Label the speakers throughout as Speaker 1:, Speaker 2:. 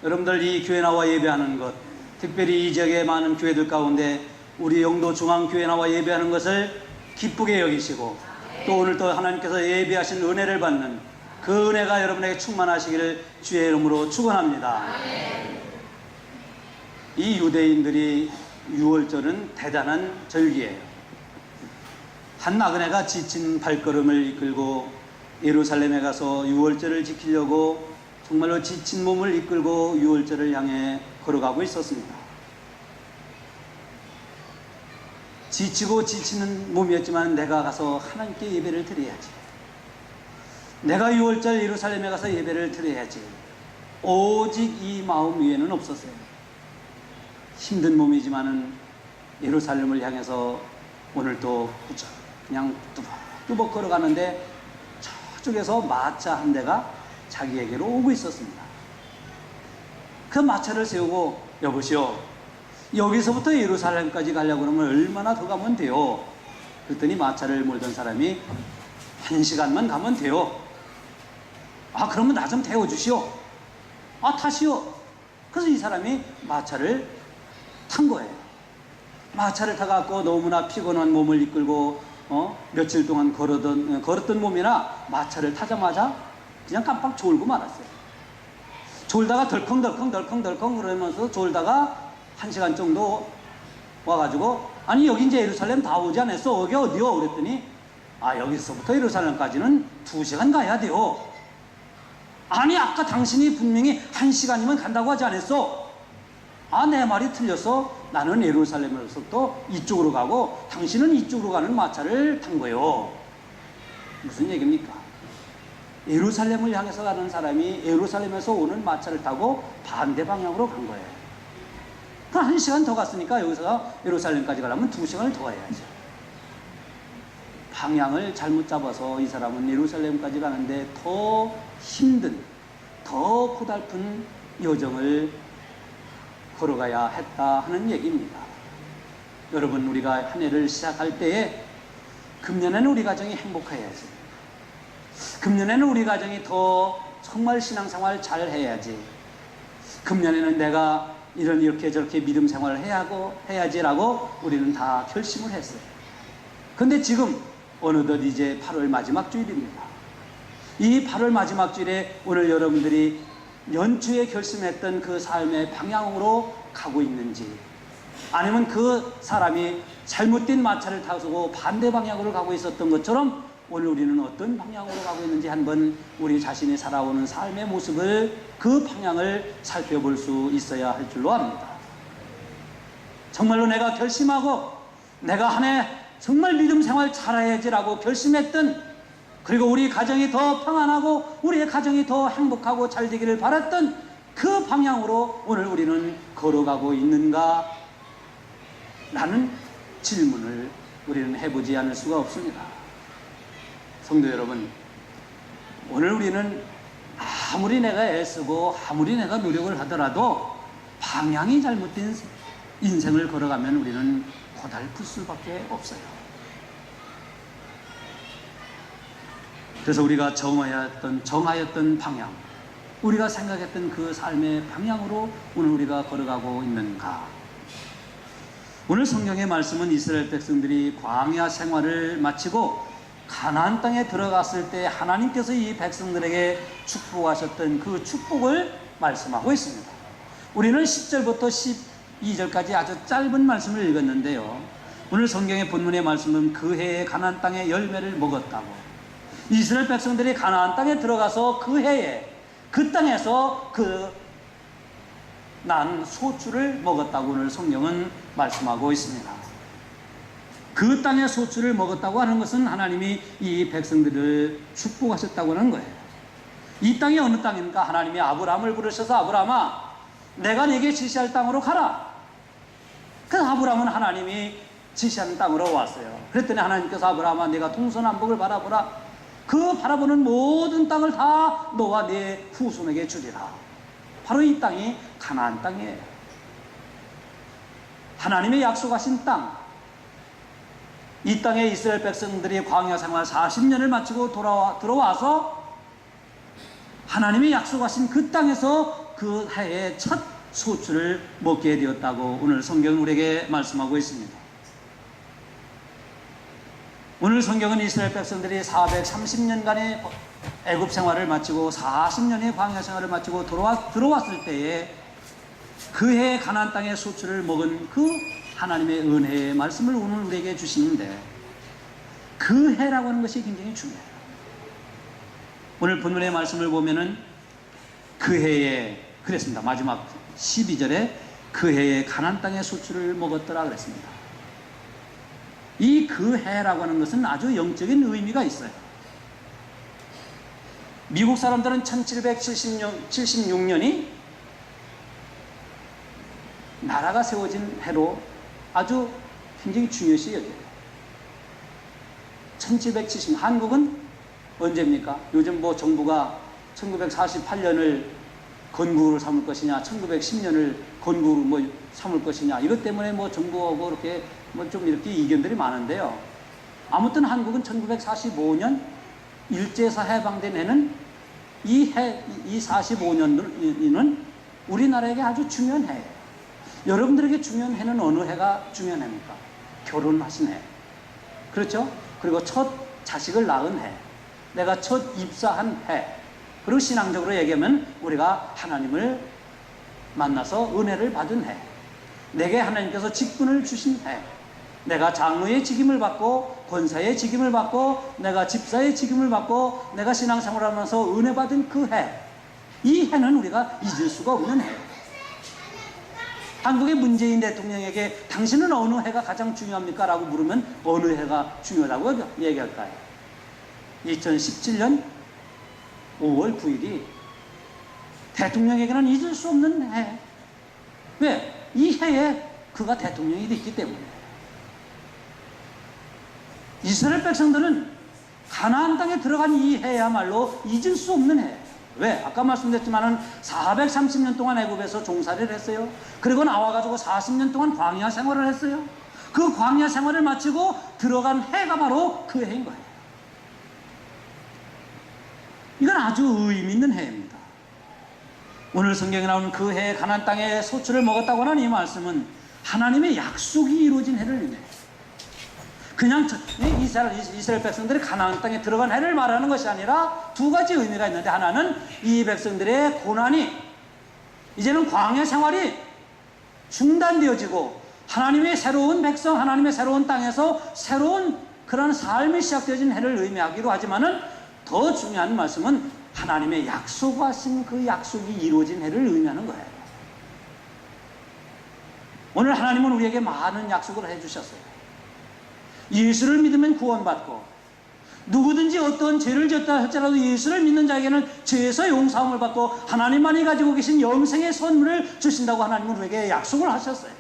Speaker 1: 여러분들 이 교회 나와 예배하는 것, 특별히 이 지역의 많은 교회들 가운데 우리 영도 중앙교회 나와 예배하는 것을 기쁘게 여기시고 또 오늘 또 하나님께서 예배하신 은혜를 받는 그 은혜가 여러분에게 충만하시기를 주의 이름으로 축원합니다. 이 유대인들이 유월절은 대단한 절기예요. 한 나그네가 지친 발걸음을 이끌고 예루살렘에 가서 유월절을 지키려고 정말로 지친 몸을 이끌고 유월절을 향해 걸어가고 있었습니다. 지치고 지치는 몸이었지만 내가 가서 하나님께 예배를 드려야지. 내가 유월절 예루살렘에 가서 예배를 드려야지. 오직 이 마음 위에는 없었어요. 힘든 몸이지만은 예루살렘을 향해서 오늘도 그냥 뚜벅뚜벅 걸어가는데 저쪽에서 마차 한 대가 자기에게로 오고 있었습니다. 그 마차를 세우고 여보시오, 여기서부터 예루살렘까지 가려고 그러면 얼마나 더 가면 돼요? 그랬더니 마차를 몰던 사람이 1시간만 가면 돼요. 아, 그러면 나 좀 태워주시오. 아, 타시오. 그래서 이 사람이 마차를 탄 거예요. 마차를 타갖고 너무나 피곤한 몸을 이끌고 며칠 동안 걸었던 몸이나 마차를 타자마자 그냥 깜빡 졸고 말았어요. 졸다가 덜컹덜컹 그러면서 졸다가 1시간 정도 와가지고 아니 여기 이제 예루살렘 다 오지 않았어? 여기 어디요? 그랬더니 아, 여기서부터 예루살렘까지는 2시간 가야 돼요. 아니 아까 당신이 분명히 1시간이면 간다고 하지 않았어? 아, 내 말이 틀렸어. 나는 예루살렘에서부터 이쪽으로 가고 당신은 이쪽으로 가는 마차를 탄 거예요. 무슨 얘기입니까? 예루살렘을 향해서 가는 사람이 예루살렘에서 오는 마차를 타고 반대 방향으로 간 거예요. 그 1시간 더 갔으니까 여기서 예루살렘까지 가려면 2시간을 더 가야죠. 방향을 잘못 잡아서 이 사람은 예루살렘까지 가는데 더 힘든, 더 고달픈 여정을 걸어가야 했다 하는 얘기입니다. 여러분, 우리가 한 해를 시작할 때에 금년에는 우리 가정이 행복해야지. 금년에는 우리 가정이 더 정말 신앙생활 잘 해야지. 금년에는 내가 이렇게 저렇게 믿음 생활을 해야지라고 우리는 다 결심을 했어요. 근데 지금 어느덧 이제 8월 마지막 주일입니다. 이 8월 마지막 주일에 오늘 여러분들이 연초에 결심했던 그 삶의 방향으로 가고 있는지, 아니면 그 사람이 잘못된 마차를 타고 반대 방향으로 가고 있었던 것처럼 오늘 우리는 어떤 방향으로 가고 있는지 한번 우리 자신이 살아오는 삶의 모습을, 그 방향을 살펴볼 수 있어야 할 줄로 압니다. 정말로 내가 결심하고 내가 한 해 정말 믿음 생활 잘해야지라고 결심했던, 그리고 우리 가정이 더 평안하고 우리의 가정이 더 행복하고 잘 되기를 바랐던 그 방향으로 오늘 우리는 걸어가고 있는가? 라는 질문을 우리는 해보지 않을 수가 없습니다. 성도 여러분, 오늘 우리는 아무리 내가 애쓰고 아무리 내가 노력을 하더라도 방향이 잘못된 인생을 걸어가면 우리는 고달플 수밖에 없어요. 그래서 우리가 정하였던 방향, 우리가 생각했던 그 삶의 방향으로 오늘 우리가 걸어가고 있는가? 오늘 성경의 말씀은 이스라엘 백성들이 광야 생활을 마치고 가나안 땅에 들어갔을 때 하나님께서 이 백성들에게 축복하셨던 그 축복을 말씀하고 있습니다. 우리는 10절부터 12절까지 아주 짧은 말씀을 읽었는데요, 오늘 성경의 본문의 말씀은 그 해에 가나안 땅의 열매를 먹었다고, 이스라엘 백성들이 가나안 땅에 들어가서 그 해에 그 땅에서 난 소출을 먹었다고 오늘 성경은 말씀하고 있습니다. 그 땅의 소출을 먹었다고 하는 것은 하나님이 이 백성들을 축복하셨다고 하는 거예요. 이 땅이 어느 땅입니까? 하나님이 아브라함을 부르셔서 아브라함아, 내가 네게 지시할 땅으로 가라. 그래서 아브라함은 하나님이 지시하는 땅으로 왔어요. 그랬더니 하나님께서 아브라함아, 네가 동서남북을 바라보라. 그 바라보는 모든 땅을 다 너와 네 후손에게 주리라. 바로 이 땅이 가나안 땅이에요. 하나님의 약속하신 땅, 이 땅에 이스라엘 백성들이 광야 생활 40년을 마치고 들어와서 하나님이 약속하신 그 땅에서 그 해의 첫 소출을 먹게 되었다고 오늘 성경은 우리에게 말씀하고 있습니다. 오늘 성경은 이스라엘 백성들이 430년간의 애굽 생활을 마치고 40년의 광야 생활을 마치고 들어왔을 때에 그 해의 가나안 땅의 소출을 먹은 그 하나님의 은혜의 말씀을 오늘 우리에게 주시는데, 그 해라고 하는 것이 굉장히 중요해요. 오늘 본문의 말씀을 보면은 그 해에 그랬습니다. 마지막 12절에 그 해에 가나안 땅의 소출을 먹었더라 그랬습니다. 이 그 해라고 하는 것은 아주 영적인 의미가 있어요. 미국 사람들은 1776년이 나라가 세워진 해로 아주 굉장히 중요시 여겨요. 1770, 한국은 언제입니까? 요즘 뭐 정부가 1948년을 건국으로 삼을 것이냐, 1910년을 건국으로 뭐 삼을 것이냐, 이것 때문에 뭐 정부하고 이렇게 뭐 좀 이렇게 이견들이 많은데요. 아무튼 한국은 1945년 일제에서 해방된 해는 이 45년은 우리나라에게 아주 중요한 해예요. 여러분들에게 중요한 해는 어느 해가 중요한 해입니까? 결혼하신 해. 그렇죠? 그리고 첫 자식을 낳은 해. 내가 첫 입사한 해. 그리고 신앙적으로 얘기하면 우리가 하나님을 만나서 은혜를 받은 해. 내게 하나님께서 직분을 주신 해. 내가 장로의 직임을 받고 권사의 직임을 받고 내가 집사의 직임을 받고 내가 신앙생활을 하면서 은혜 받은 그 해. 이 해는 우리가 잊을 수가 없는 해예요. 한국의 문재인 대통령에게 당신은 어느 해가 가장 중요합니까? 라고 물으면 어느 해가 중요하다고 얘기할까요? 2017년 5월 9일이 대통령에게는 잊을 수 없는 해. 왜? 이 해에 그가 대통령이 됐기 때문에. 이스라엘 백성들은 가나안 땅에 들어간 이 해야말로 잊을 수 없는 해. 왜? 아까 말씀드렸지만은 430년 동안 애굽에서 종살이를 했어요. 그리고 나와가지고 40년 동안 광야 생활을 했어요. 그 광야 생활을 마치고 들어간 해가 바로 그 해인 거예요. 이건 아주 의미 있는 해입니다. 오늘 성경에 나오는 그 해에 가나안 땅에 소출을 먹었다고 하는 이 말씀은 하나님의 약속이 이루어진 해를 의미해요. 그냥 이스라엘 백성들이 가나안 땅에 들어간 해를 말하는 것이 아니라 두 가지 의미가 있는데, 하나는 이 백성들의 고난이 이제는 광야 생활이 중단되어지고 하나님의 새로운 백성, 하나님의 새로운 땅에서 새로운 그런 삶이 시작되어진 해를 의미하기도 하지만은 더 중요한 말씀은 하나님의 약속하신 그 약속이 이루어진 해를 의미하는 거예요. 오늘 하나님은 우리에게 많은 약속을 해주셨어요. 예수를 믿으면 구원받고, 누구든지 어떤 죄를 지었다 할지라도 예수를 믿는 자에게는 죄에서 용서함을 받고 하나님만이 가지고 계신 영생의 선물을 주신다고 하나님은 우리에게 약속을 하셨어요.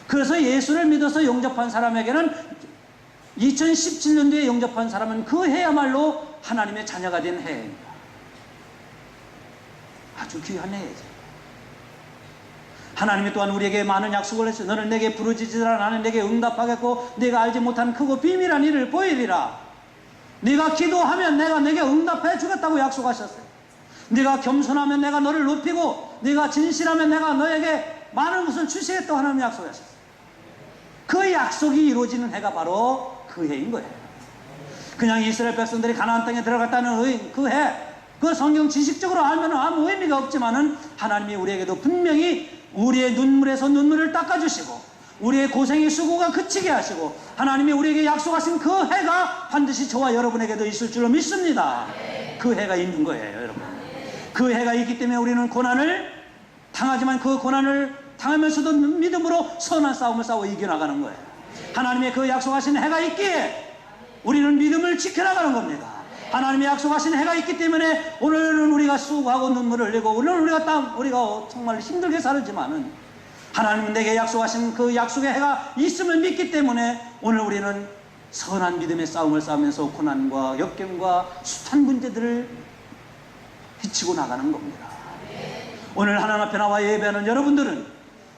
Speaker 1: 그래서 예수를 믿어서 영접한 사람에게는 2017년도에 영접한 사람은 그 해야말로 하나님의 자녀가 된 해입니다. 아주 귀한 해죠. 하나님이 또한 우리에게 많은 약속을 했어요. 너는 내게 부르짖으라 나는 내게 응답하겠고 네가 알지 못한 크고 비밀한 일을 보이리라. 네가 기도하면 내가 내게 응답해 주겠다고 약속하셨어요. 네가 겸손하면 내가 너를 높이고 네가 진실하면 내가 너에게 많은 것을 주시겠다고 하나님 약속하셨어요. 그 약속이 이루어지는 해가 바로 그 해인 거예요. 그냥 이스라엘 백성들이 가나안 땅에 들어갔다는 그 해, 그 성경 지식적으로 알면 아무 의미가 없지만은 하나님이 우리에게도 분명히 우리의 눈물에서 눈물을 닦아주시고 우리의 고생의 수고가 그치게 하시고 하나님이 우리에게 약속하신 그 해가 반드시 저와 여러분에게도 있을 줄로 믿습니다. 그 해가 있는 거예요, 여러분. 그 해가 있기 때문에 우리는 고난을 당하지만 그 고난을 당하면서도 믿음으로 선한 싸움을 싸워 이겨나가는 거예요. 하나님의 그 약속하신 해가 있기에 우리는 믿음을 지켜나가는 겁니다. 하나님의 약속하신 해가 있기 때문에 오늘은 우리가 수고하고 눈물을 흘리고 오늘은 우리가 정말 힘들게 살지만은 하나님은 내게 약속하신 그 약속의 해가 있음을 믿기 때문에 오늘 우리는 선한 믿음의 싸움을 싸우면서 고난과 역경과 숱한 문제들을 헤치고 나가는 겁니다. 오늘 하나님 앞에 나와 예배하는 여러분들은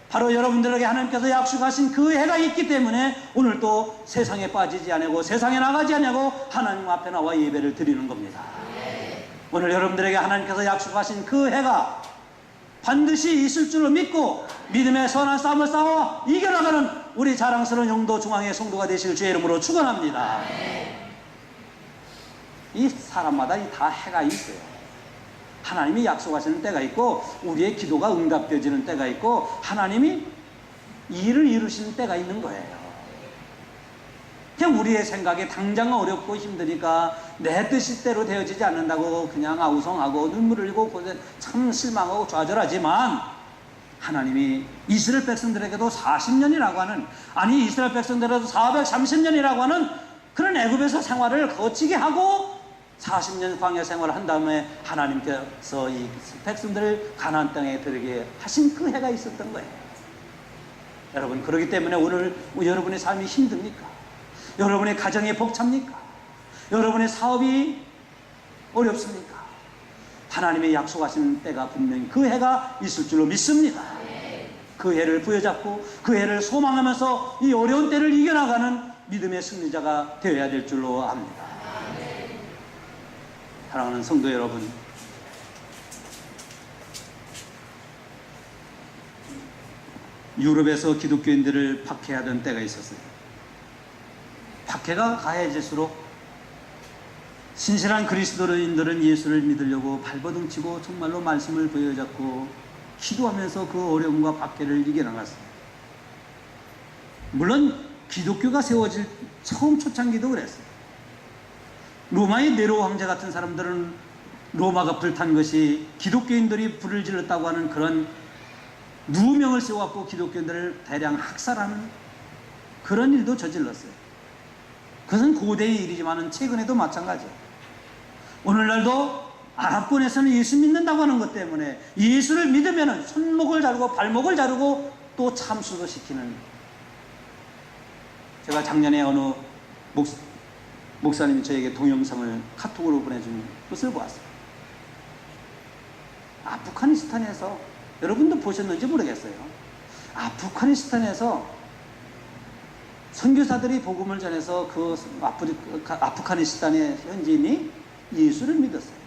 Speaker 1: 바로 여러분들에게 하나님께서 약속하신 그 해가 있기 때문에 오늘 또 세상에 빠지지 않고 세상에 나가지 않고 하나님 앞에 나와 예배를 드리는 겁니다. 오늘 여러분들에게 하나님께서 약속하신 그 해가 반드시 있을 줄로 믿고 믿음의 선한 싸움을 싸워 이겨나가는 우리 자랑스러운 영도 중앙의 성도가 되실 주의 이름으로 축원합니다. 이 사람마다 다 해가 있어요. 하나님이 약속하시는 때가 있고 우리의 기도가 응답되어지는 때가 있고 하나님이 일을 이루시는 때가 있는 거예요. 그냥 우리의 생각에 당장 어렵고 힘드니까 내 뜻대로 되어지지 않는다고 그냥 아우성하고 눈물을 흘리고 참 실망하고 좌절하지만 하나님이 이스라엘 백성들에게도 40년이라고 하는, 아니 이스라엘 백성들에게도 430년이라고 하는 그런 애굽에서 생활을 거치게 하고 40년 광야 생활을 한 다음에 하나님께서 이 백성들을 가나안 땅에 들게 하신 그 해가 있었던 거예요. 여러분, 그렇기 때문에 오늘 여러분의 삶이 힘듭니까? 여러분의 가정이 벅찹니까? 여러분의 사업이 어렵습니까? 하나님의 약속하시는 때가 분명히 그 해가 있을 줄로 믿습니다. 그 해를 부여잡고 그 해를 소망하면서 이 어려운 때를 이겨나가는 믿음의 승리자가 되어야 될 줄로 압니다. 사랑하는 성도 여러분, 유럽에서 기독교인들을 박해하던 때가 있었어요. 박해가 가해질수록 신실한 그리스도인들은 예수를 믿으려고 발버둥치고 정말로 말씀을 부여잡고 기도하면서 그 어려움과 박해를 이겨나갔어요. 물론 기독교가 세워질 처음 초창기도 그랬어요. 로마의 네로 황제 같은 사람들은 로마가 불탄 것이 기독교인들이 불을 질렀다고 하는 그런 누명을 세워갖고 기독교인들을 대량 학살하는 그런 일도 저질렀어요. 그것은 고대의 일이지만 최근에도 마찬가지예요. 오늘날도 아랍권에서는 예수 믿는다고 하는 것 때문에 예수를 믿으면 손목을 자르고 발목을 자르고 또 참수도 시키는, 제가 작년에 어느 목사님이 저에게 동영상을 카톡으로 보내준 것을 보았어요. 아프가니스탄에서, 여러분도 보셨는지 모르겠어요. 아프가니스탄에서 선교사들이 복음을 전해서 그 아프가니스탄의 현지인이 예수를 믿었어요.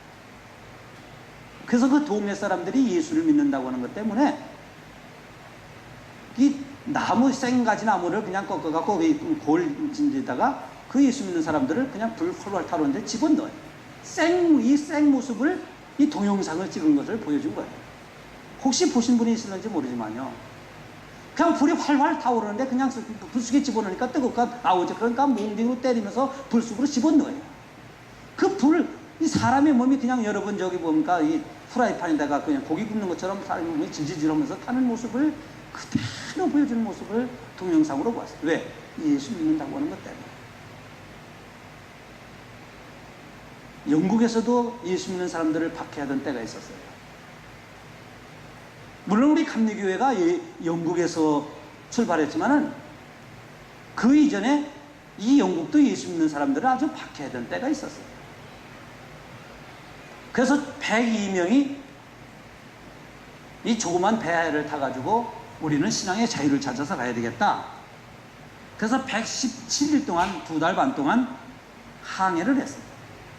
Speaker 1: 그래서 그 동네 사람들이 예수를 믿는다고 하는 것 때문에 이 나무, 생가지 나무를 그냥 꺾어갖고 골진지에다가 그 예수 믿는 사람들을 그냥 불 활활 타는데 집어넣어요. 이 생 모습을, 이 동영상을 찍은 것을 보여준 거예요. 혹시 보신 분이 있을는지 모르지만요. 그냥 불이 활활 타오르는데 그냥 불쑥에 집어넣으니까 뜨겁고 나오죠. 그러니까 몽둥이로 때리면서 불쑥으로 집어넣어요. 그 불, 이 사람의 몸이 그냥 여러분 저기 뭡니까? 이 프라이팬에다가 그냥 고기 굽는 것처럼 사람의 몸이 질질질 하면서 타는 모습을 그대로 보여주는 모습을 동영상으로 보았어요. 왜? 예수 믿는다고 하는 것 때문에. 영국에서도 예수 믿는 사람들을 박해하던 때가 있었어요. 물론 우리 감리교회가 영국에서 출발했지만은 그 이전에 이 영국도 예수 믿는 사람들을 아주 박해하던 때가 있었어요. 그래서 102명이 이 조그만 배를 타가지고 우리는 신앙의 자유를 찾아서 가야 되겠다. 그래서 117일 동안, 2달 반 동안 항해를 했어요.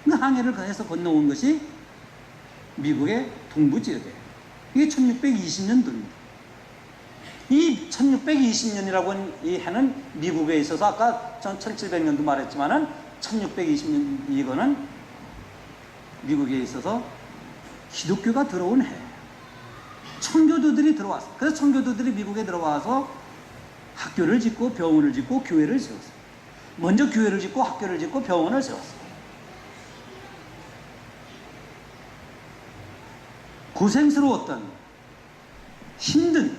Speaker 1: 그 항해를 해서 건너온 것이 미국의 동부 지역이에요. 이게 1620년도입니다. 이 1620년이라고 하는 이 해는 미국에 있어서 아까 전 1700년도 말했지만은 1620년 이거는 미국에 있어서 기독교가 들어온 해예요. 청교도들이 들어왔어요. 그래서 청교도들이 미국에 들어와서 학교를 짓고 병원을 짓고 교회를 세웠어요. 먼저 교회를 짓고 학교를 짓고 병원을 세웠어요. 고생스러웠던 힘든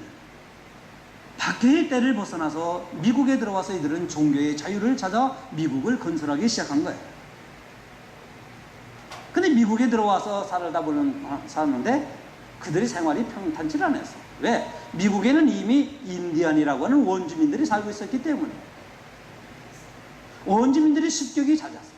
Speaker 1: 박해의 때를 벗어나서 미국에 들어와서 이들은 종교의 자유를 찾아 미국을 건설하기 시작한 거예요. 근데 미국에 들어와서 살았는데 그들의 생활이 평탄치 않았어요. 왜? 미국에는 이미 인디안이라고 하는 원주민들이 살고 있었기 때문에 원주민들의 습격이 잦았어요.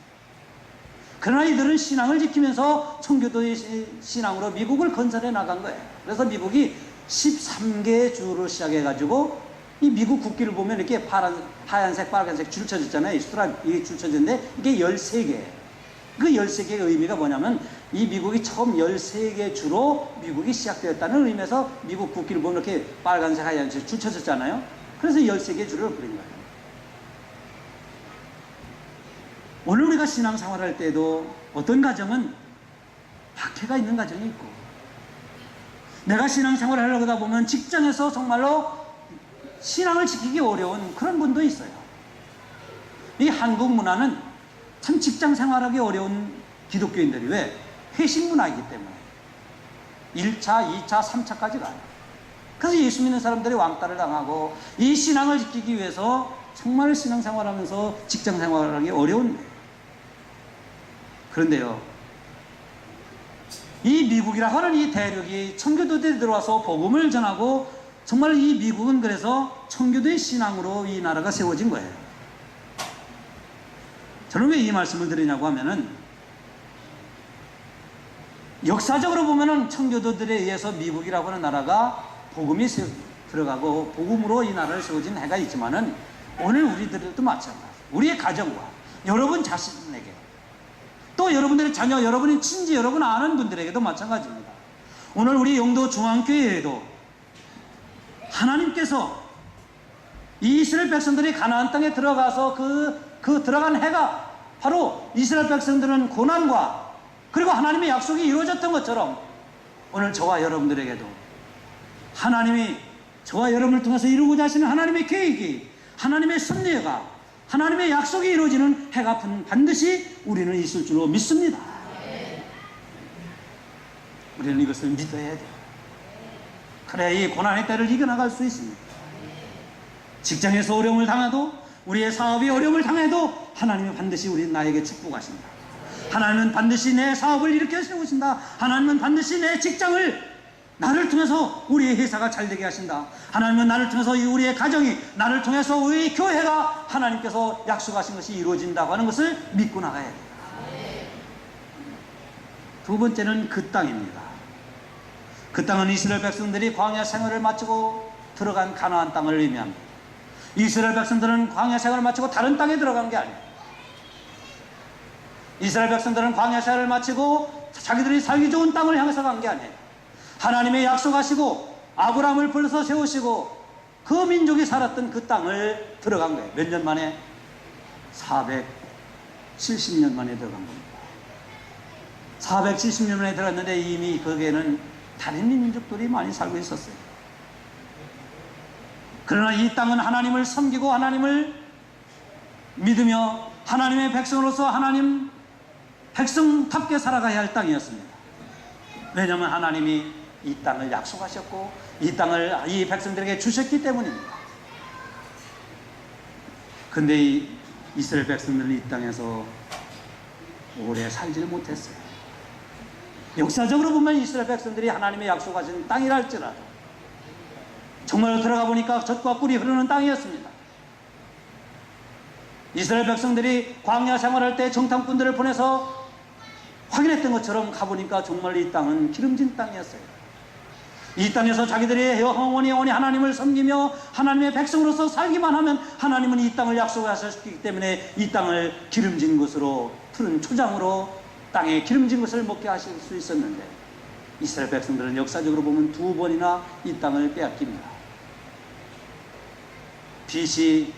Speaker 1: 그러나 이들은 신앙을 지키면서 청교도의 신앙으로 미국을 건설해 나간 거예요. 그래서 미국이 13개의 주로 시작해가지고 이 미국 국기를 보면 이렇게 하얀색, 빨간색 줄 쳐졌잖아요. 이 스트라이프, 이게 줄 쳐졌는데 이게 13개. 그 13개의 의미가 뭐냐면 이 미국이 처음 13개 주로 미국이 시작되었다는 의미에서 미국 국기를 보면 이렇게 빨간색 하얀색 줄 쳐졌잖아요. 그래서 13개 주를 그린 거예요. 오늘 우리가 신앙생활할 때도 어떤 가정은 박해가 있는 가정이 있고, 내가 신앙생활을 하려고 하다 보면 직장에서 정말로 신앙을 지키기 어려운 그런 분도 있어요. 이 한국 문화는 참 직장 생활하기 어려운 기독교인들이 왜? 회식 문화이기 때문에 1차, 2차, 3차까지 가요. 그래서 예수 믿는 사람들이 왕따를 당하고 이 신앙을 지키기 위해서 정말 신앙생활하면서 직장 생활하기 어려운 거예요. 그런데요, 이 미국이라고 하는 이 대륙이 청교도들이 들어와서 복음을 전하고 정말 이 미국은 그래서 청교도의 신앙으로 이 나라가 세워진 거예요. 저는 왜 이 말씀을 드리냐고 하면은 역사적으로 보면은 청교도들에 의해서 미국이라고 하는 나라가 복음이 들어가고 복음으로 이 나라를 세워진 해가 있지만은 오늘 우리들도 마찬가지. 우리의 가정과 여러분 자신에게 또 여러분들의 자녀, 여러분의 친지, 여러분 아는 분들에게도 마찬가지입니다. 오늘 우리 영도 중앙교회에도 하나님께서 이 이스라엘 백성들이 가나안 땅에 들어가서 그 들어간 해가 바로 이스라엘 백성들은 고난과 그리고 하나님의 약속이 이루어졌던 것처럼 오늘 저와 여러분들에게도 하나님이 저와 여러분을 통해서 이루고자 하시는 하나님의 계획이, 하나님의 섭리가, 하나님의 약속이 이루어지는 해가 반드시 우리는 있을 줄로 믿습니다. 우리는 이것을 믿어야 돼요. 그래야 이 고난의 때를 이겨나갈 수 있습니다. 직장에서 어려움을 당해도, 우리의 사업이 어려움을 당해도 하나님은 반드시 나에게 축복하신다. 하나님은 반드시 내 사업을 일으켜 세우신다. 하나님은 반드시 내 직장을 나를 통해서 우리의 회사가 잘되게 하신다. 하나님은 나를 통해서 우리의 가정이, 나를 통해서 우리 교회가 하나님께서 약속하신 것이 이루어진다고 하는 것을 믿고 나가야 돼요. 두 번째는 그 땅입니다. 그 땅은 이스라엘 백성들이 광야 생활을 마치고 들어간 가나안 땅을 의미합니다. 이스라엘 백성들은 광야 생활을 마치고 다른 땅에 들어간 게 아니에요. 이스라엘 백성들은 광야 생활을 마치고 자기들이 살기 좋은 땅을 향해서 간 게 아니에요. 하나님의 약속하시고 아브라함을 불러서 세우시고 그 민족이 살았던 그 땅을 들어간 거예요. 몇 년 만에? 470년 만에 들어간 겁니다. 470년 만에 들어갔는데 이미 거기에는 다른 민족들이 많이 살고 있었어요. 그러나 이 땅은 하나님을 섬기고 하나님을 믿으며 하나님의 백성으로서 하나님 백성답게 살아가야 할 땅이었습니다. 왜냐하면 하나님이 이 땅을 약속하셨고 이 땅을 이 백성들에게 주셨기 때문입니다. 근데 이 이스라엘 백성들은 이 땅에서 오래 살지를 못했어요. 역사적으로 보면 이스라엘 백성들이 하나님의 약속하신 땅이라 할지라도 정말로 들어가 보니까 젖과 꿀이 흐르는 땅이었습니다. 이스라엘 백성들이 광야 생활할 때 정탐꾼들을 보내서 확인했던 것처럼 가보니까 정말 이 땅은 기름진 땅이었어요. 이 땅에서 자기들이 영원히 하나님을 섬기며 하나님의 백성으로서 살기만 하면 하나님은 이 땅을 약속하셨기 때문에 이 땅을 기름진 것으로, 푸른 초장으로 땅에 기름진 것을 먹게 하실 수 있었는데 이스라엘 백성들은 역사적으로 보면 2번이나 이 땅을 빼앗깁니다. BC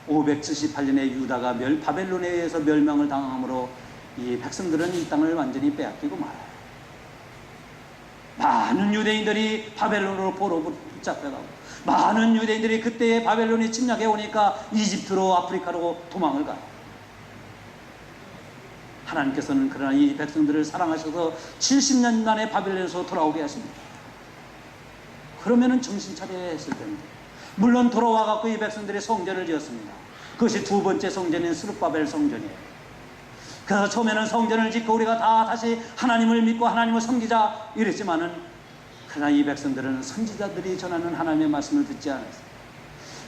Speaker 1: 578년에 유다가 바벨론에 의해서 멸망을 당함으로 이 백성들은 이 땅을 완전히 빼앗기고 말아요. 많은 유대인들이 바벨론으로 포로 붙잡혀가고 많은 유대인들이 그때의 바벨론이 침략해 오니까 이집트로, 아프리카로 도망을 가요. 하나님께서는 그러나 이 백성들을 사랑하셔서 70년 만에 바벨론에서 돌아오게 하십니다. 그러면은 정신 차려야 했을 텐데 물론 돌아와 갖고 이 백성들이 성전을 지었습니다. 그것이 2번째 성전인 스룹바벨 성전이에요. 그래서 처음에는 성전을 짓고 우리가 다 다시 하나님을 믿고 하나님을 섬기자 이랬지만은 그러나 이 백성들은 선지자들이 전하는 하나님의 말씀을 듣지 않았어요.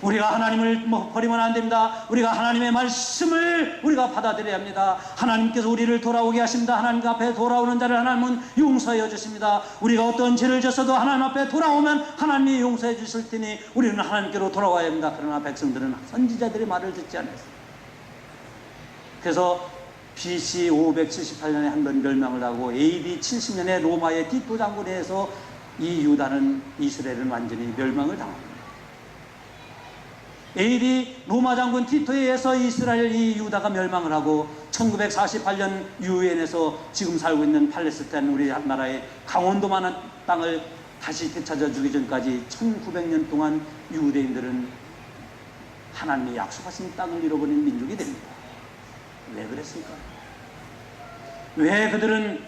Speaker 1: 우리가 하나님을 버리면 안 됩니다. 우리가 하나님의 말씀을 우리가 받아들여야 합니다. 하나님께서 우리를 돌아오게 하십니다. 하나님 앞에 돌아오는 자를 하나님은 용서해 주십니다. 우리가 어떤 죄를 졌어도 하나님 앞에 돌아오면 하나님이 용서해 주실 테니 우리는 하나님께로 돌아와야 합니다. 그러나 백성들은 선지자들의 말을 듣지 않았어요. 그래서 BC 578년에 한 번 멸망을 하고 AD 70년에 로마의 티토 장군에 의해서 이 유다는 이스라엘은 완전히 멸망을 당합니다. AD 로마 장군 티토에 의해서 이스라엘 이 유다가 멸망을 하고 1948년 유엔에서 지금 살고 있는 팔레스타인 우리 나라의 강원도만한 땅을 다시 되찾아 주기 전까지 1900년 동안 유대인들은 하나님의 약속하신 땅을 잃어버린 민족이 됩니다. 왜 그랬을까? 왜 그들은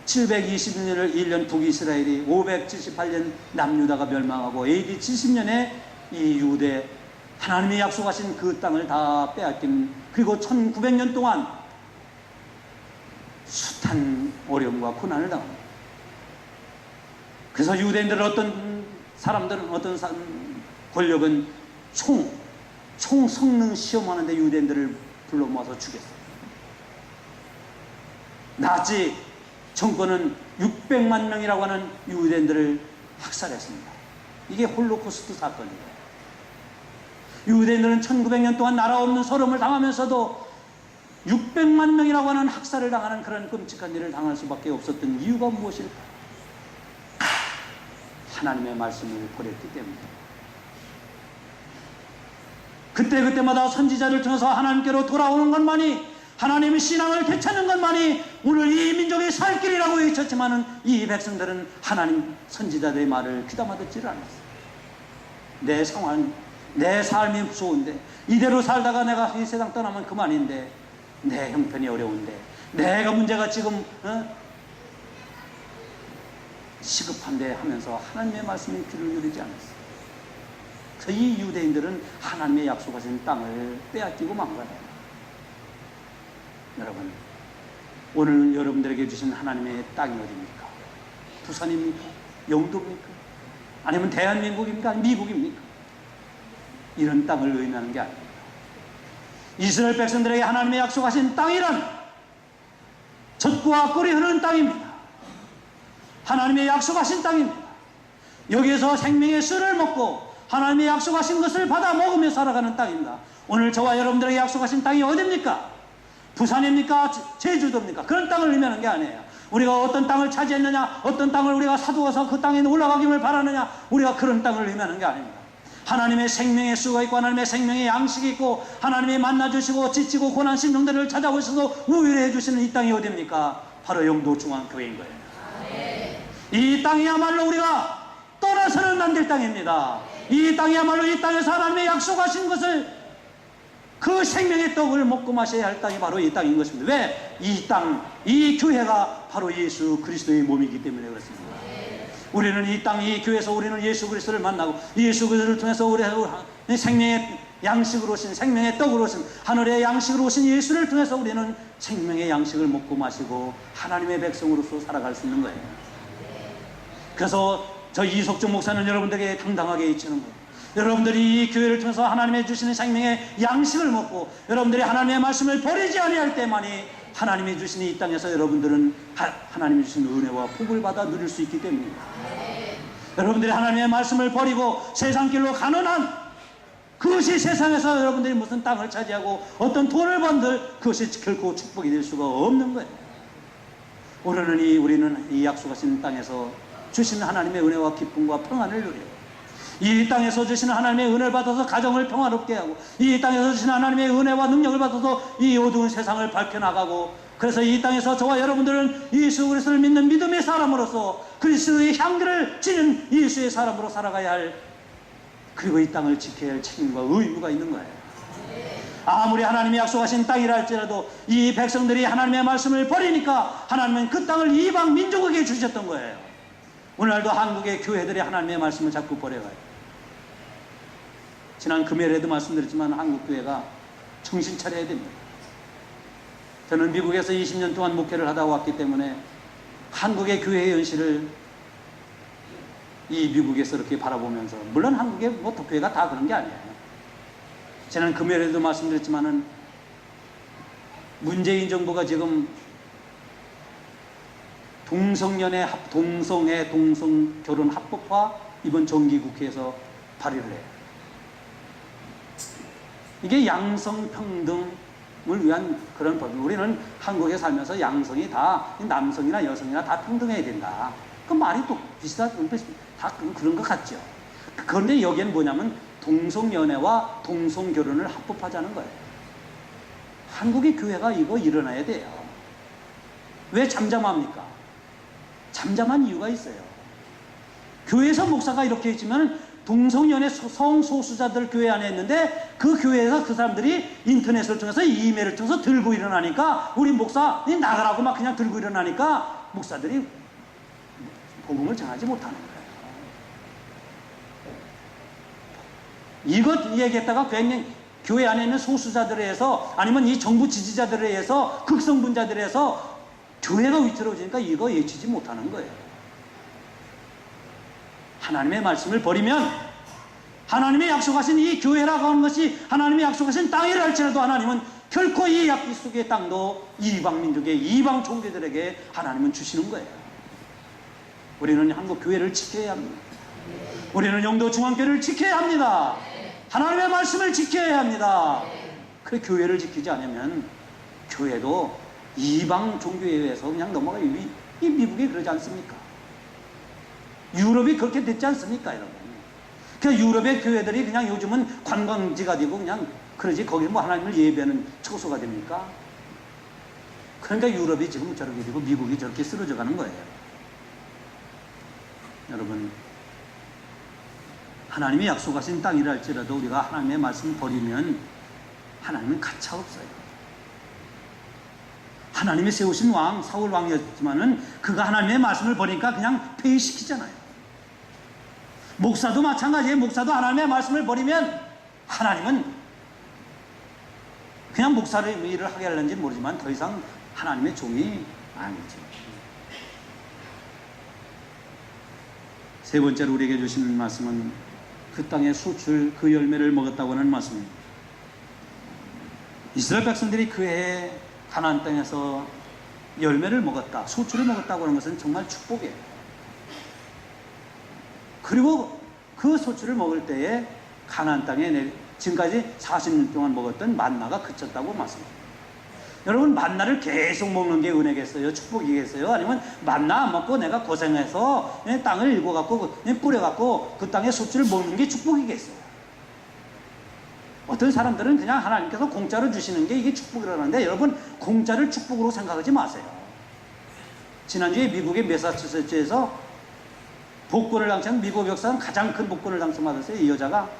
Speaker 1: 720년을 1년 북이스라엘이 578년 남유다가 멸망하고 AD 70년에 이 유대 하나님이 약속하신 그 땅을 다 빼앗긴, 그리고 1900년 동안 숱한 어려움과 고난을 당합니다. 그래서 유대인들은 어떤 사람들은 어떤 권력은 총 성능 시험하는데 유대인들을 불러 모아서 죽였어요. 나치 정권은 600만 명이라고 하는 유대인들을 학살했습니다. 이게 홀로코스트 사건이에요. 유대인들은 1900년 동안 나라 없는 서름을 당하면서도 600만 명이라고 하는 학살을 당하는 그런 끔찍한 일을 당할 수밖에 없었던 이유가 무엇일까? 하나님의 말씀을 버렸기 때문입니다. 그때마다 선지자를 통해서 하나님께로 돌아오는 것만이, 하나님의 신앙을 되찾는 것만이 오늘 이 민족의 살 길이라고 외쳤지만은 이 백성들은 하나님 선지자들의 말을 귀담아 듣지를 않았어요. 내 상황, 내 삶이 무서운데, 이대로 살다가 내가 이 세상 떠나면 그만인데, 내 형편이 어려운데, 내가 문제가 지금 시급한데 하면서 하나님의 말씀에 귀를 누리지 않았어요. 그래서 이 유대인들은 하나님의 약속하신 땅을 빼앗기고 망가져요. 여러분, 오늘 여러분들에게 주신 하나님의 땅이 어디입니까? 부산입니까? 영도입니까? 아니면 대한민국입니까? 아니면 미국입니까? 이런 땅을 의미하는 게 아닙니다. 이스라엘 백성들에게 하나님의 약속하신 땅이란 젖과 꿀이 흐르는 땅입니다. 하나님의 약속하신 땅입니다. 여기에서 생명의 술을 먹고 하나님의 약속하신 것을 받아 먹으며 살아가는 땅입니다. 오늘 저와 여러분들에게 약속하신 땅이 어디입니까? 부산입니까? 제주도입니까? 그런 땅을 의미하는 게 아니에요. 우리가 어떤 땅을 차지했느냐, 어떤 땅을 우리가 사두어서 그 땅에 올라가기를 바라느냐, 우리가 그런 땅을 의미하는 게 아닙니다. 하나님의 생명의 수가 있고 하나님의 생명의 양식이 있고 하나님이 만나주시고 지치고 고난 심령들을 찾아오셔서 우유를 해주시는 이 땅이 어디입니까? 바로 영도중앙교회인 거예요. 이 땅이야말로 우리가 떠나서는 안 될 땅입니다. 이 땅이야말로 이 땅에서 하나님의 약속하신 것을, 그 생명의 떡을 먹고 마셔야 할 땅이 바로 이 땅인 것입니다. 왜? 이 땅, 이 교회가 바로 예수 그리스도의 몸이기 때문에 그렇습니다. 우리는 이 땅, 이 교회에서 우리는 예수 그리스도를 만나고 예수 그리스도를 통해서 우리 생명의 양식으로 오신, 생명의 떡으로 오신, 하늘의 양식으로 오신 예수를 통해서 우리는 생명의 양식을 먹고 마시고 하나님의 백성으로서 살아갈 수 있는 거예요. 그래서 저 이석준 목사는 여러분들에게 당당하게 외치는 거예요. 여러분들이 이 교회를 통해서 하나님의 주시는 생명의 양식을 먹고 여러분들이 하나님의 말씀을 버리지 아니할 때만이 하나님이 주시는 이 땅에서 여러분들은 하나님이 주신 은혜와 복을 받아 누릴 수 있기 때문입니다. 여러분들이 하나님의 말씀을 버리고 세상 길로 가는 한 그것이 세상에서 여러분들이 무슨 땅을 차지하고 어떤 돈을 번들 그것이 결코 축복이 될 수가 없는 거예요. 우리는 이 약속하신 땅에서 주시는 하나님의 은혜와 기쁨과 평안을 누려요. 이 땅에서 주시는 하나님의 은혜를 받아서 가정을 평화롭게 하고, 이 땅에서 주시는 하나님의 은혜와 능력을 받아서 이 어두운 세상을 밝혀나가고, 그래서 이 땅에서 저와 여러분들은 예수 그리스도를 믿는 믿음의 사람으로서 그리스도의 향기를 지닌 예수의 사람으로 살아가야 할, 그리고 이 땅을 지켜야 할 책임과 의무가 있는 거예요. 아무리 하나님이 약속하신 땅이라 할지라도 이 백성들이 하나님의 말씀을 버리니까 하나님은 그 땅을 이방 민족에게 주셨던 거예요. 오늘날도 한국의 교회들이 하나님의 말씀을 자꾸 버려가요. 지난 금요일에도 말씀드렸지만 한국 교회가 정신 차려야 됩니다. 저는 미국에서 20년 동안 목회를 하다 왔기 때문에 한국의 교회의 현실을 이 미국에서 이렇게 바라보면서, 물론 한국의 교회가 다 그런 게 아니에요. 지난 금요일에도 말씀드렸지만은 문재인 정부가 지금 동성연애, 동성 결혼 합법화 이번 정기국회에서 발의를 해요. 이게 양성평등 위한 그런 법. 우리는 한국에 살면서 양성이 다 남성이나 여성이나 다 평등해야 된다. 그 말이 또 다 그런 것 같죠. 그런데 여기는 뭐냐면 동성연애와 동성결혼을 합법화하자는 거예요. 한국의 교회가 이거 일어나야 돼요. 왜 잠잠합니까? 잠잠한 이유가 있어요. 교회에서 목사가 이렇게 했지만 동성연애 성소수자들 교회 안에 있는데 그 교회에서 그 사람들이 인터넷을 통해서 이메일을 통해서 들고 일어나니까 우리 목사 나가라고 막 그냥 들고 일어나니까 목사들이 복음을 전하지 못하는 거예요. 이것 얘기했다가 괜히 교회 안에 있는 소수자들에 의해서 아니면 이 정부 지지자들에 의해서 극성분자들에 의해서 교회가 위태로워지니까 이거 예치지 못하는 거예요. 하나님의 말씀을 버리면 하나님의 약속하신 이 교회라고 하는 것이 하나님의 약속하신 땅이라 할지라도 하나님은 결코 이 약속의 땅도 이방 민족의 이방 종교들에게 하나님은 주시는 거예요. 우리는 한국 교회를 지켜야 합니다. 우리는 영도 중앙교회를 지켜야 합니다. 하나님의 말씀을 지켜야 합니다. 그 교회를 지키지 않으면 교회도 이방 종교에 의해서 그냥 넘어가요. 이 미국이 그러지 않습니까? 유럽이 그렇게 됐지 않습니까, 여러분? 그 유럽의 교회들이 그냥 요즘은 관광지가 되고 그냥 그러지 거기 뭐 하나님을 예배하는 처소가 됩니까? 그러니까 유럽이 지금 저렇게 되고 미국이 저렇게 쓰러져 가는 거예요. 여러분, 하나님이 약속하신 땅이라 할지라도 우리가 하나님의 말씀을 버리면 하나님은 가차 없어요. 하나님이 세우신 왕 사울 왕이었지만은 그가 하나님의 말씀을 버리니까 그냥 폐위시키잖아요. 목사도 마찬가지예요. 목사도 하나님의 말씀을 버리면 하나님은 그냥 목사를 일을 하게 하려는지 모르지만 더 이상 하나님의 종이 아니죠. 세 번째로 우리에게 주시는 말씀은 그 땅의 수출 그 열매를 먹었다고 하는 말씀입니다. 이스라엘 백성들이 그 해에 가나안 땅에서 열매를 먹었다, 수출을 먹었다고 하는 것은 정말 축복이에요. 그리고 그 수출을 먹을 때에 가나안 땅에 지금까지 40년 동안 먹었던 만나가 그쳤다고 말씀합니다. 여러분, 만나를 계속 먹는 게 은혜겠어요? 축복이겠어요? 아니면 만나 안 먹고 내가 고생해서 땅을 읽어갖고 뿌려갖고 그 땅의 수출을 먹는 게 축복이겠어요? 어떤 사람들은 그냥 하나님께서 공짜로 주시는 게 이게 축복이라는데 여러분, 공짜를 축복으로 생각하지 마세요. 지난주에 미국의 매사추세츠에서 복권을 당첨한 미국 역사상 가장 큰 복권을 당첨받았어요. 이 여자가.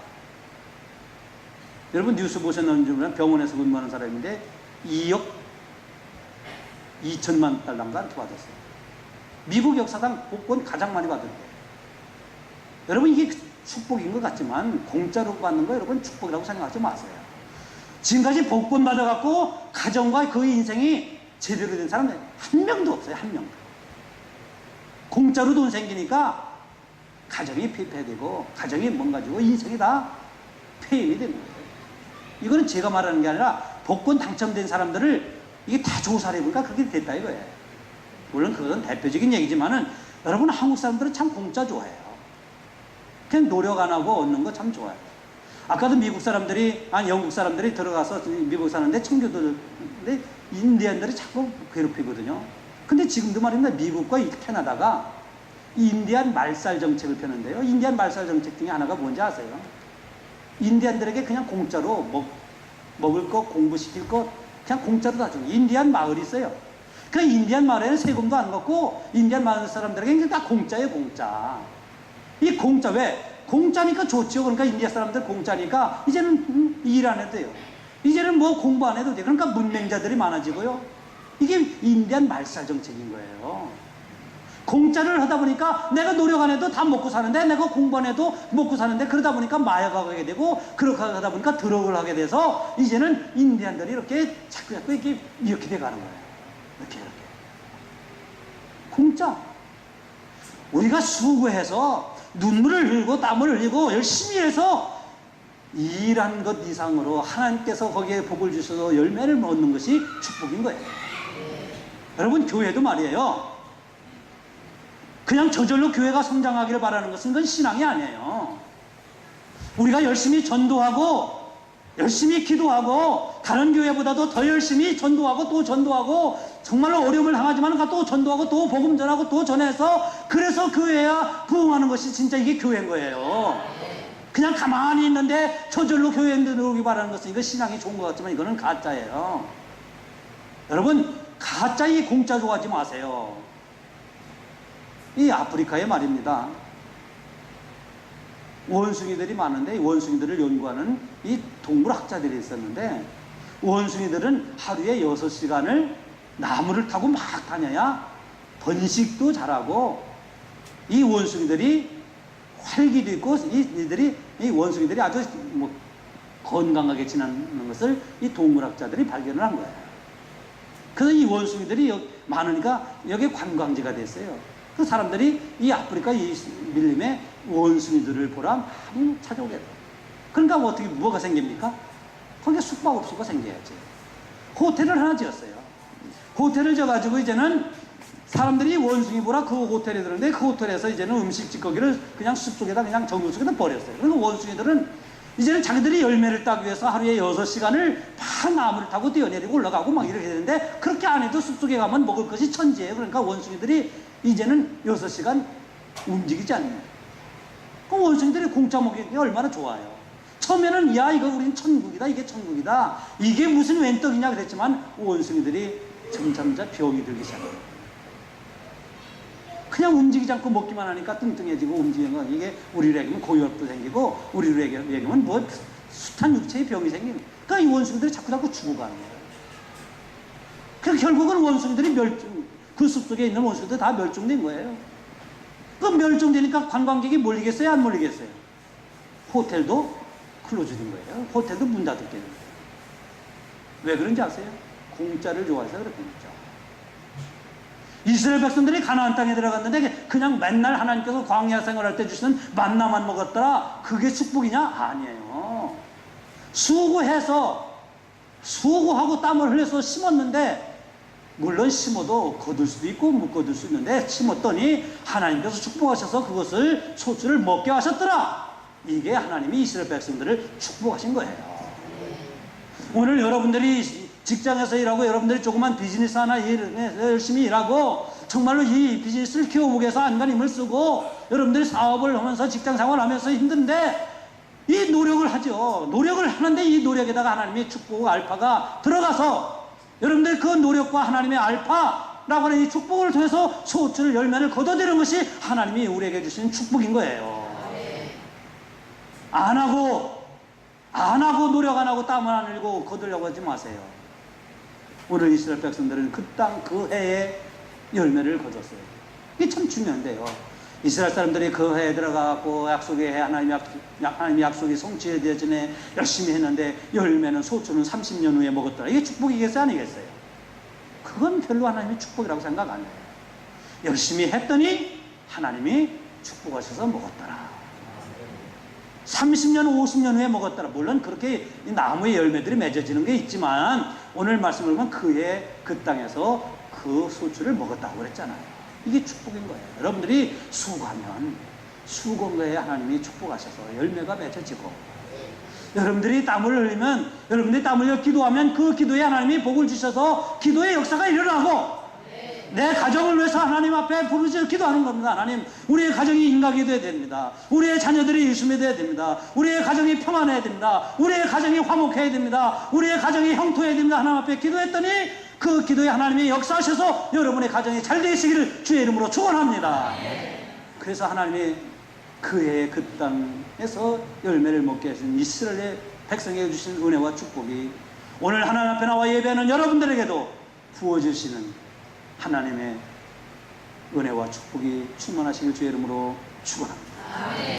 Speaker 1: 여러분 뉴스 보셨는지 모르겠는데 병원에서 근무하는 사람인데 2억 2천만 달러인가 이렇게 받았어요. 미국 역사상 복권 가장 많이 받은 거예요. 여러분, 이게 축복인 것 같지만 공짜로 받는 거 여러분 축복이라고 생각하지 마세요. 지금까지 복권 받아갖고 가정과 그 인생이 제대로 된 사람은 한 명도 없어요. 한 명도. 공짜로 돈 생기니까 가정이 피폐되고 가정이 뭔가지고 인생이 다 폐임이 되는 거예요. 이거는 제가 말하는 게 아니라 복권 당첨된 사람들을 이게 다 조사를 해보니까 그렇게 됐다 이거예요. 물론 그건 대표적인 얘기지만은 여러분, 한국 사람들은 참 공짜 좋아해요. 그냥 노력 안 하고 얻는 거 참 좋아해요. 아까도 미국 사람들이, 영국 사람들이 들어가서 미국 사는데 청교도인데 인디언들이 자꾸 괴롭히거든요. 근데 지금도 말입니다. 미국과 캐나다가 인디안 말살 정책을 펴는데요. 인디안 말살 정책 중에 하나가 뭔지 아세요? 인디안들에게 그냥 공짜로 먹을 것, 공부시킬 것 그냥 공짜로 다 주고. 인디안 마을이 있어요. 그 인디안 마을에는 세금도 안 걷고 인디안 마을 사람들에게 다 공짜예요. 공짜. 이 공짜, 왜? 공짜니까 좋죠. 그러니까 인디아 사람들 공짜니까 이제는 일 안 해도 돼요. 이제는 뭐 공부 안 해도 돼요. 그러니까 문맹자들이 많아지고요. 이게 인디안 말살 정책인 거예요. 공짜를 하다 보니까 내가 노력 안 해도 다 먹고 사는데, 내가 공부 안 해도 먹고 사는데, 그러다 보니까 마약을 하게 되고, 그렇게 하다 보니까 드럭을 하게 돼서 이제는 인디안들이 이렇게 자꾸 이렇게 돼가는 거예요. 이렇게. 공짜. 우리가 수고해서 눈물을 흘리고 땀을 흘리고 열심히 해서 일한 것 이상으로 하나님께서 거기에 복을 주셔서 열매를 얻는 것이 축복인 거예요. 여러분, 교회도 말이에요. 그냥 저절로 교회가 성장하기를 바라는 것은 그건 신앙이 아니에요. 우리가 열심히 전도하고 열심히 기도하고 다른 교회보다도 더 열심히 전도하고 또 전도하고 정말로 어려움을 당하지만 또 전도하고 또 복음 전하고 또 전해서 그래서 교회야 부흥하는 것이 진짜 이게 교회인 거예요. 그냥 가만히 있는데 저절로 교회에 들어오기 바라는 것은 이거 신앙이 좋은 것 같지만 이거는 가짜예요. 여러분 가짜 이 공짜 좋아하지 마세요. 이 아프리카에 말입니다. 원숭이들이 많은데 이 원숭이들을 연구하는 이 동물학자들이 있었는데 원숭이들은 하루에 6시간을 나무를 타고 막 다녀야 번식도 잘하고 이 원숭이들이 활기도 있고 이 원숭이들이 아주 건강하게 지내는 것을 이 동물학자들이 발견을 한 거예요. 그래서 이 원숭이들이 많으니까 여기 관광지가 됐어요. 그 사람들이 이 아프리카 이 밀림에 원숭이들을 보라 많이 찾아오게 돼요. 그러니까 어떻게 뭐가 생깁니까? 거기에 숙박업소가 생겨야지. 호텔을 하나 지었어요. 호텔을 져가지고 이제는 사람들이 원숭이 보라 그 호텔에 들었는데 그 호텔에서 이제는 음식 찌꺼기를 그냥 숲속에다 그냥 정글 속에다 버렸어요. 그리고 원숭이들은 이제는 자기들이 열매를 따기 위해서 하루에 6시간을 막 나무를 타고 뛰어내리고 올라가고 막 이렇게 되는데 그렇게 안 해도 숲속에 가면 먹을 것이 천지예요. 그러니까 원숭이들이 이제는 6시간 움직이지 않는 거예요. 그 원숭이들이 공짜 먹이기 얼마나 좋아요. 처음에는 야 이거 우린 천국이다 이게 천국이다 이게 무슨 웬 떡이냐 그랬지만 원숭이들이 점점 병이 들기 시작해요. 그냥 움직이지 않고 먹기만 하니까 뚱뚱해지고 움직이는 거 이게 우리로 얘기하면 고혈압도 생기고 우리로 얘기하면 뭐 숱한 육체의 병이 생기는 거예요. 그러니까 이 원숭이들이 자꾸 죽어가는 거예요. 그러니까 결국은 원숭이들이 그 숲속에 있는 원숭이들 다 멸종된 거예요. 그 멸종되니까 관광객이 몰리겠어요 안 몰리겠어요? 호텔도 클로즈된 거예요. 호텔도 문 닫게 되는 거예요. 왜 그런지 아세요? 공짜를 좋아해서 그렇겠죠. 이스라엘 백성들이 가나안 땅에 들어갔는데 그냥 맨날 하나님께서 광야 생활할 때 주시는 만나만 먹었더라 그게 축복이냐? 아니에요. 수고해서 수고하고 땀을 흘려서 심었는데 물론 심어도 거둘 수도 있고 못 거둘 수 있는데 심었더니 하나님께서 축복하셔서 그것을 소출을 먹게 하셨더라. 이게 하나님이 이스라엘 백성들을 축복하신 거예요. 오늘 여러분들이 직장에서 일하고 여러분들이 조그만 비즈니스 하나 열심히 일하고 정말로 이 비즈니스를 키워보기 위해서 안간 힘을 쓰고 여러분들이 사업을 하면서 직장 생활하면서 힘든데 이 노력을 하죠. 노력을 하는데 이 노력에다가 하나님의 축복 알파가 들어가서 여러분들 그 노력과 하나님의 알파라고 하는 이 축복을 통해서 소출 열매를 거둬들이는 것이 하나님이 우리에게 주신 축복인 거예요. 안 하고 노력 안 하고 땀을 안 흘리고 거두려고 하지 마세요. 오늘 이스라엘 백성들은 그 땅 그 해에 열매를 거뒀어요. 이게 참 중요한데요. 이스라엘 사람들이 그 해에 들어가고 약속의 해 하나님의 약속이 성취되어지네 열심히 했는데 열매는 소출은 30년 후에 먹었더라. 이게 축복이겠어요 아니겠어요? 그건 별로 하나님이 축복이라고 생각 안 해요. 열심히 했더니 하나님이 축복하셔서 먹었더라. 30년 50년 후에 먹었더라. 물론 그렇게 나무의 열매들이 맺어지는 게 있지만 오늘 말씀을 보면 그해 그 땅에서 그 소출을 먹었다고 그랬잖아요. 이게 축복인 거예요. 여러분들이 수고하면 수고한 거에 하나님이 축복하셔서 열매가 맺어지고 여러분들이 땀을 흘리면 여러분들이 땀을 흘려 기도하면 그 기도에 하나님이 복을 주셔서 기도의 역사가 일어나고 내 가정을 위해서 하나님 앞에 부르짖어 기도하는 겁니다. 하나님 우리의 가정이 인각이 되어야 됩니다. 우리의 자녀들이 예수님이 되어야 됩니다. 우리의 가정이 평안해야 됩니다. 우리의 가정이 화목해야 됩니다. 우리의 가정이 형통해야 됩니다. 하나님 앞에 기도했더니 그 기도에 하나님이 역사하셔서 여러분의 가정이 잘 되시기를 주의 이름으로 축원합니다. 그래서 하나님이 그의 그 땅에서 열매를 먹게 하신 이스라엘의 백성에게 주신 은혜와 축복이 오늘 하나님 앞에 나와 예배하는 여러분들에게도 부어주시는 하나님의 은혜와 축복이 충만하시길 주의 이름으로 축원합니다.